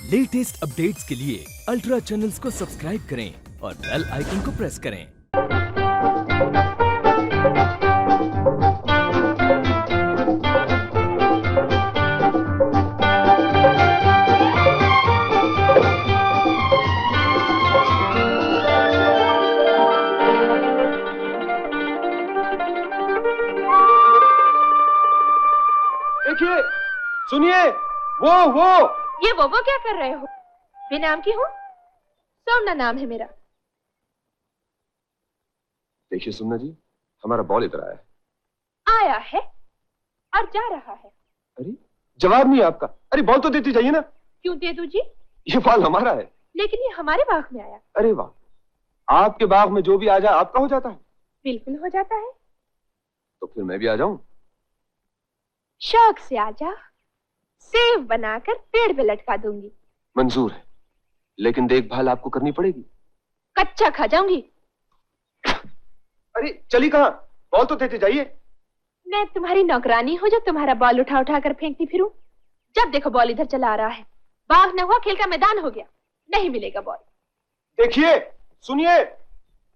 Latest updates के लिए ultra channels को सब्सक्राइब करें और बेल आइकन को प्रेस करें। देखिए, सुनिए, वो ये वो क्या कर रहे हो? बेनाम की हूँ, सोमना नाम है मेरा। देखिए सुमना जी, हमारा बॉल इधर आया है और जा रहा है। अरे जवाब नहीं आपका। अरे बॉल तो देती जाइए ना। क्यों दे दूं जी? ये बॉल हमारा है। लेकिन ये हमारे बाग में आया। अरे वाह, आपके बाग में जो भी आ जाए आपका हो जाता है? बिल्कुल हो जाता है। तो फिर मैं भी आ जाऊं? शौक से आ जा, सेब बनाकर पेड़ पे लटका दूंगी। मंजूर है, लेकिन देखभाल आपको करनी पड़ेगी। कच्चा खा जाऊंगी। अरे चली कहाँ? बॉल तो देते जाइए। मैं तुम्हारी नौकरानी हूँ जो तुम्हारा बॉल उठा उठा कर फेंकती फिरूं? जब देखो बॉल इधर चला आ रहा है। बाग न हुआ, खेल का मैदान हो गया, नहीं मिलेगा बॉल। देखिए, सुनिए,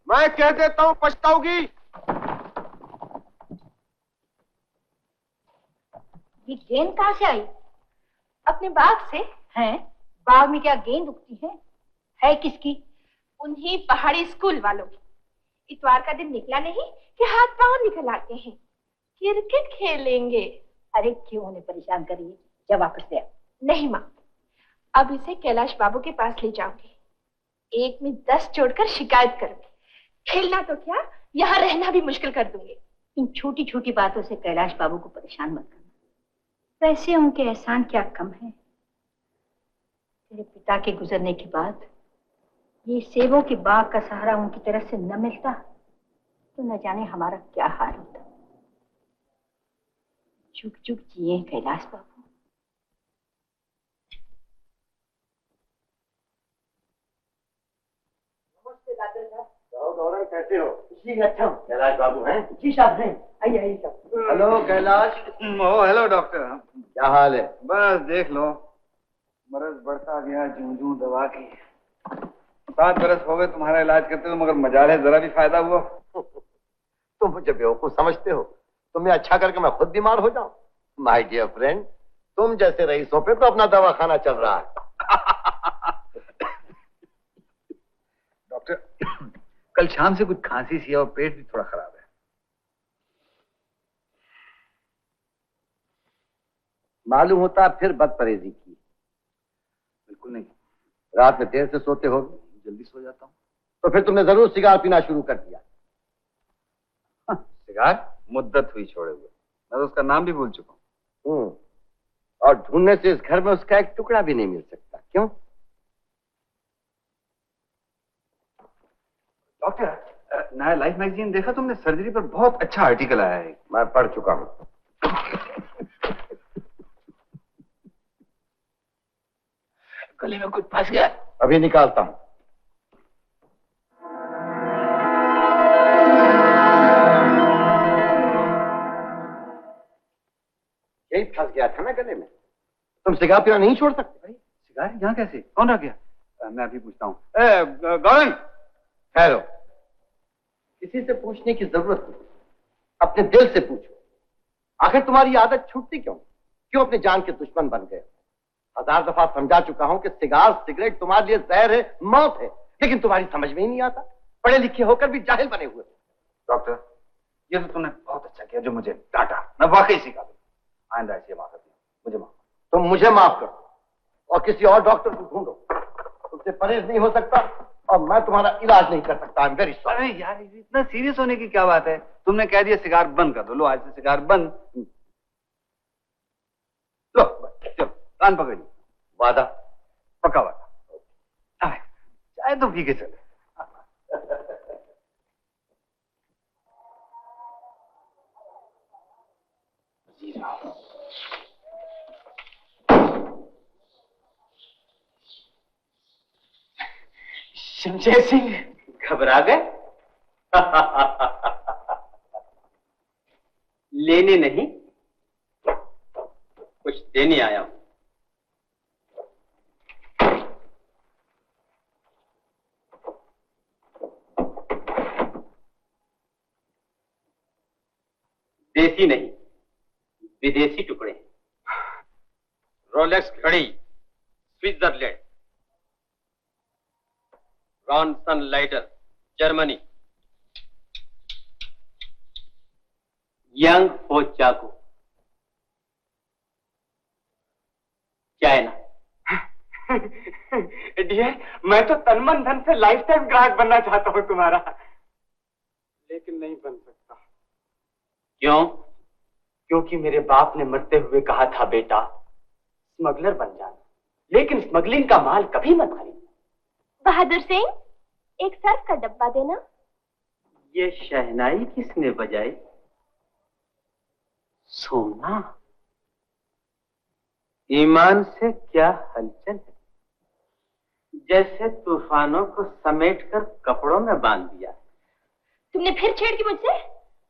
मैं कह देता हूँ पछताओगी। ये गेंद कहाँ से आई? अपने बाग से। हैं? बाग में क्या गेंद उगती है किसकी? उन्हीं पहाड़ी स्कूल वालों की। इतवार का दिन निकला नहीं कि हाथ पांव निकल आते हैं। क्रिकेट खेलेंगे। अरे क्यों उन्हें परेशान करिए, जब वापस ले आओ। नहीं माँ, अब इसे कैलाश बाबू के पास ले जाऊंगी। 1 में 10 जोड़कर शिकायत करूंगी। खेलना तो क्या, यहाँ रहना भी मुश्किल कर दूंगी। इन छोटी छोटी बातों से कैलाश बाबू को परेशान मत करना। वैसे उनके एहसान क्या कम है। तेरे पिता के गुजरने के बाद ये सेबों के बाग का सहारा उनकी तरफ से न मिलता तो न जाने हमारा क्या हाल होता। चुप चुप जिए कैलाश बाबू। नमस्ते डॉक्टर साहब। गौरव कैसे हो? जी अच्छा हूँ। कैलाश बाबू हैं? जी साहब हैं। आइए आइए साहब। हेलो कैलाश। ओ हेलो डॉक्टर। क्या हाल है? बस देख लो, मर्ज बढ़ता गया जूं जूं दवा की। 7 बरस हो गए तुम्हारा इलाज करते हुए, मगर मजाल है जरा भी फायदा हुआ? तुम मुझे बेवकूफ समझते हो? तुम्हें अच्छा करके मैं खुद बीमार हो जाऊं? माय डियर फ्रेंड, तुम जैसे रईसों पे तो अपना दवाखाना चल रहा है। डॉक्टर, कल शाम से कुछ खांसी सी है और पेट भी थोड़ा खराब है। मालूम होता फिर बदपरहेजी की। बिल्कुल नहीं। रात में देर से सोते हो? जल्दी सो जाता हूँ। तो फिर तुमने जरूर सिगार पीना शुरू कर दिया। सिगार मुद्दत हुई छोड़े हुए, मैं तो उसका नाम भी भूल चुका हूँ। और ढूंढने से इस घर में उसका एक टुकड़ा भी नहीं मिल सकता। क्यों? डॉक्टर, नया लाइफ मैगजीन देखा तुमने? सर्जरी पर बहुत अच्छा आर्टिकल आया है। मैं पढ़ चुका हूँ। गले में कुछ फंस गया। अभी निकालता हूँ। यही फंस गया था ना गले में। तुम सिगार पीना नहीं छोड़ सकते? भाई सिगार यहाँ कैसे? कौन रख गया? मैं अभी पूछता हूँ। गौरंग, ठहरो, किसी से पूछने की जरूरत नहीं, अपने दिल से पूछो। आखिर तुम्हारी आदत छूटती क्यों? क्यों अपनी जान के दुश्मन बन गए? 1000 दफा समझा चुका हूं कि सिगार सिगरेट तुम्हारे लिए जहर है, मौत है, लेकिन तुम्हारी समझ में ही नहीं आता। पढ़े लिखे होकर भी जाहिल बने हुए। डॉक्टर, ये तो तुमने बहुत अच्छा किया जो मुझे डांटा। मैं वाकई सिखा दूंगा। आइंदा ऐसे माफ कर दिया, मुझे माफ। तुम मुझे माफ करो और किसी और डॉक्टर को ढूंढो। तुमसे परहेज नहीं हो सकता और मैं तुम्हारा इलाज नहीं कर सकता। I am very sorry. अरे यार, इतना सीरियस होने की क्या बात है? तुमने कह दिया सिगार बंद कर दो, लो आज से सिगार बंद। लो चलो, कान पकड़िए। वादा? पक्का वादा। चाहे तो पी के चले। शमशेर सिंह घबरा गए? लेने नहीं, कुछ देने आया हूं। देसी नहीं, विदेशी टुकड़े। रोलेक्स घड़ी Switzerland, Ronson lighter Germany, young हो चाकू चाइना। डियर, मैं तो तन मन धन से लाइफ टाइम ग्राहक बनना चाहता हूँ तुम्हारा, लेकिन नहीं बन सकता। क्यों? क्योंकि मेरे बाप ने मरते हुए कहा था, बेटा स्मगलर बन जाना, लेकिन स्मगलिंग का माल कभी मत खरीदना। बहादुर सिंह, एक सर्फ का डब्बा देना। ये शहनाई किसने बजाई? सोना। ईमान से क्या हलचल है, जैसे तूफानों को समेटकर कपड़ों में बांध दिया। तुमने फिर छेड़ की मुझसे?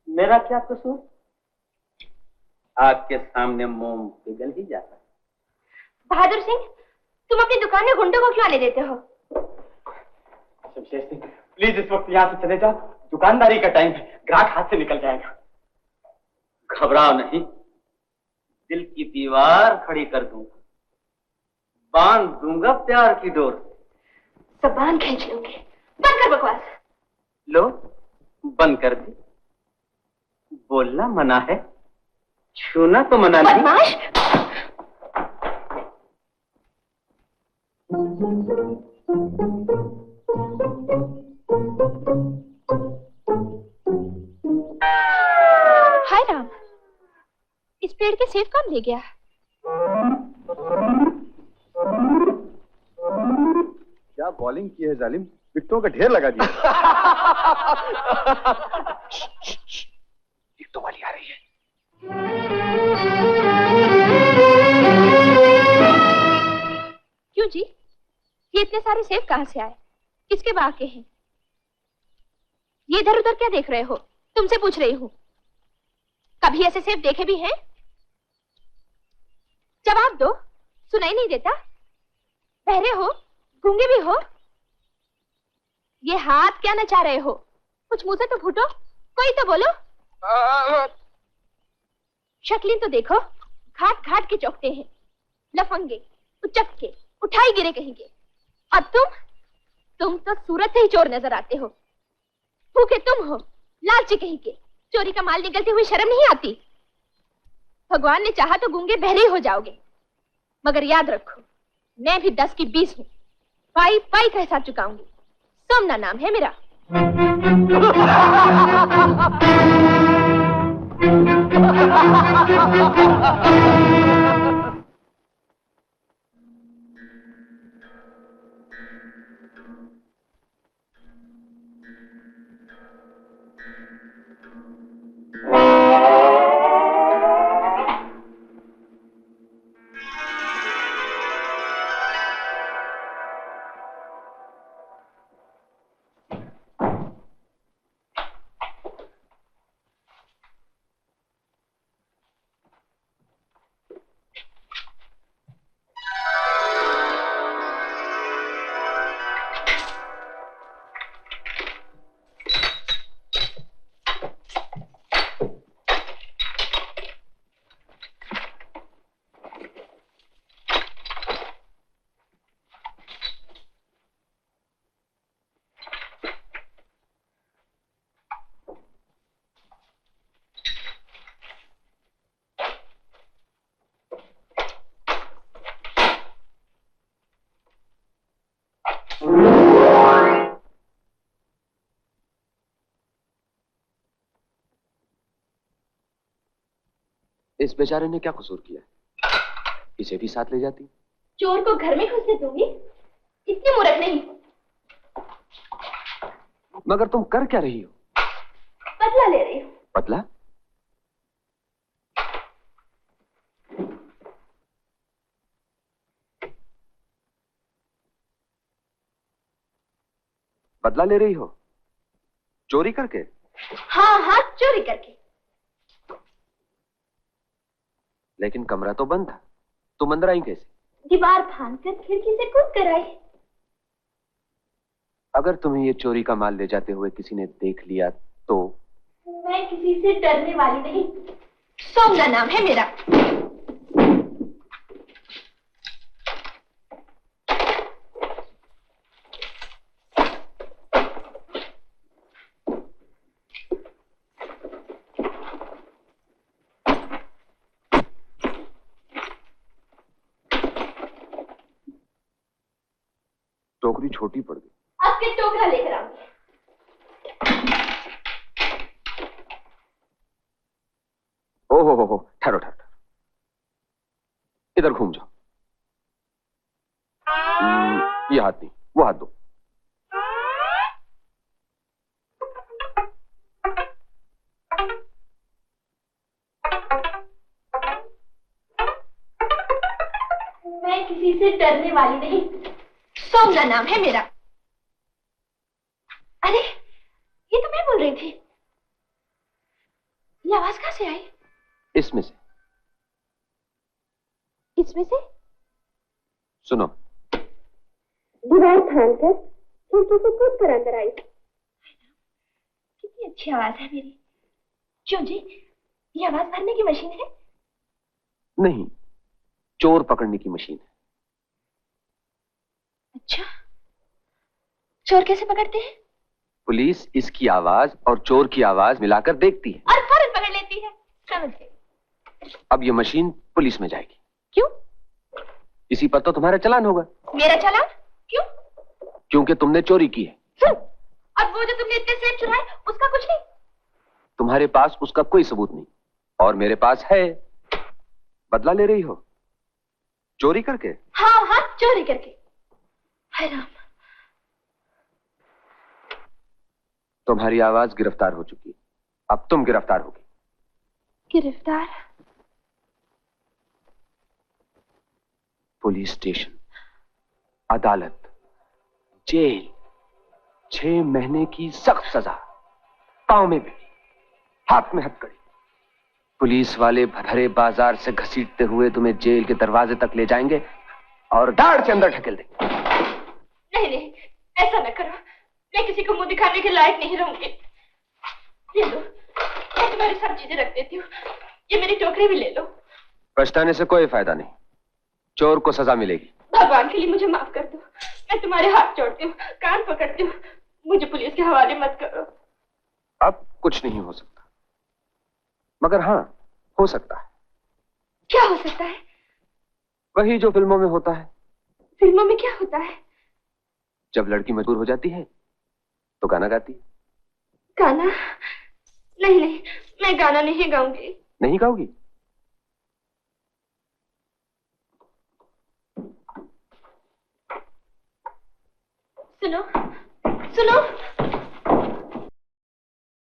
मेरा क्या कसूर? आग के सामने मोम पिघल ही जाता है। बहादुर सिंह, तुम अपनी दुकान में गुंडों को क्यों आने देते हो? शमशेर सिंह, प्लीज इस वक्त यहाँ से चले जाओ, दुकानदारी का टाइम है, ग्राहक हाथ से निकल जाएगा। घबराओ नहीं, दिल की दीवार खड़ी कर दूंगा, बांध दूंगा प्यार की डोर। जबान खींच लोगे। बंद कर बकवास। लो, बंद कर दी। बोलना मना है, छूना तो मना नहीं। बदमाश! हाय राम, इस पेड़ के सेब कौन ले गया? क्या बॉलिंग की है जालिम, विकेटों का ढेर लगा दिया। विकेटों वाली आ रही है। क्यों जी, ये इतने सारे सेब कहां से आए? किसके बाग के हैं? ये इधर उधर क्या देख रहे हो? तुमसे पूछ रही हूँ, कभी ऐसे सेब देखे भी हैं? जवाब दो, सुनाई नहीं देता? बहरे हो, गूंगे भी हो? ये हाथ क्या नचा रहे हो? कुछ मुंह से तो फूटो, कोई तो बोलो। शक्लें तो देखो, घाट घाट के चौकते हैं, लफंगे, उचक्के, उठाई गिरे कहेंगे। और तुम तो सूरत से ही चोर नजर आते हो। भूखे तुम हो, लालची कहेंगे, चोरी का माल निकलती हुई शर्म नहीं आती? भगवान ने चाहा तो गूंगे बहरे हो जाओगे, मगर याद रखो, मैं भी 10 की 20 हूँ। पाई पाई का हिसाब चुकाऊंगी। सोमना नाम है मेरा। इस बेचारे ने क्या कसूर किया? इसे भी साथ ले जाती। चोर को घर में घुसने दूंगी? इतनी मूर्ख नहीं। मगर तुम कर क्या रही हो? बदला ले रही हूँ। बदला? बदला ले रही हो? चोरी करके? हाँ हाँ, चोरी करके। लेकिन कमरा तो बंद था, तुम अंदर आई कैसे? दीवार फांदकर खिड़की से कूद कर आई। अगर तुम्हें ये चोरी का माल ले जाते हुए किसी ने देख लिया तो? मैं किसी से डरने वाली नहीं। सोमना नाम है मेरा। टोकरी छोटी पड़ गई। आपके टोकरा लेकर आऊंगी। ओहो ठहरो ठहरो, इधर घूम जाओ। ये हाथ नहीं, वो हाथ दो। मैं किसी से डरने वाली नहीं। सोमना नाम है मेरा। अरे ये तो मैं बोल रही थी। ये आवाज कहां से आई? इसमें से। इसमें से? सुनो। दीवार थामकर खिड़की से कूद कर अंदर आई। कितनी अच्छी आवाज है मेरी। क्यों जी, ये आवाज भरने की मशीन है? नहीं, चोर पकड़ने की मशीन है। अच्छा, चोर कैसे पकड़ते हैं? पुलिस इसकी आवाज और चोर की आवाज मिलाकर देखती है और फौरन पकड़ लेती है। समझ गई। अब ये मशीन पुलिस में जाएगी। क्यों? इसी पर तो तुम्हारा चालान होगा। मेरा चालान? क्यों? क्योंकि तुमने चोरी की है। और वो जो तुमने इतने सेब चुराए उसका कुछ नहीं? तुम्हारे पास उसका कोई सबूत नहीं और मेरे पास है। बदला ले रही हो चोरी करके? हाँ हाँ, चोरी करके। हाय राम। तुम्हारी आवाज गिरफ्तार हो चुकी है, अब तुम गिरफ्तार होगी। गिरफ्तार? पुलिस स्टेशन, अदालत, जेल, 6 महीने की सख्त सजा, पांव में भी, हाथ में हथकड़ी। पुलिस वाले भरे बाजार से घसीटते हुए तुम्हें जेल के दरवाजे तक ले जाएंगे और दाढ़ से अंदर ढकेल देंगे। नहीं नहीं, ऐसा न करो। मैं किसी को मुंह दिखाने के लायक नहीं रहूंगी। ये लो, मैं तुम्हारी सब चीजें रख देती हूँ। ये मेरी टोकरी भी ले लो। पछताने से कोई फायदा नहीं, चोर को सजा मिलेगी। भगवान के लिए मुझे माफ कर दो। मैं तुम्हारे हाथ जोड़ती हूँ, कान पकड़ती हूँ। मुझे पुलिस के हवाले मत करो। अब कुछ नहीं हो सकता, मगर हाँ हो सकता है। क्या हो सकता है? वही जो फिल्मों में होता है। फिल्मों में क्या होता है? जब लड़की मजबूर हो जाती है तो गाना गाती है। गाना? नहीं नहीं, मैं गाना नहीं गाऊंगी। नहीं गाओगी? सुनो सुनो,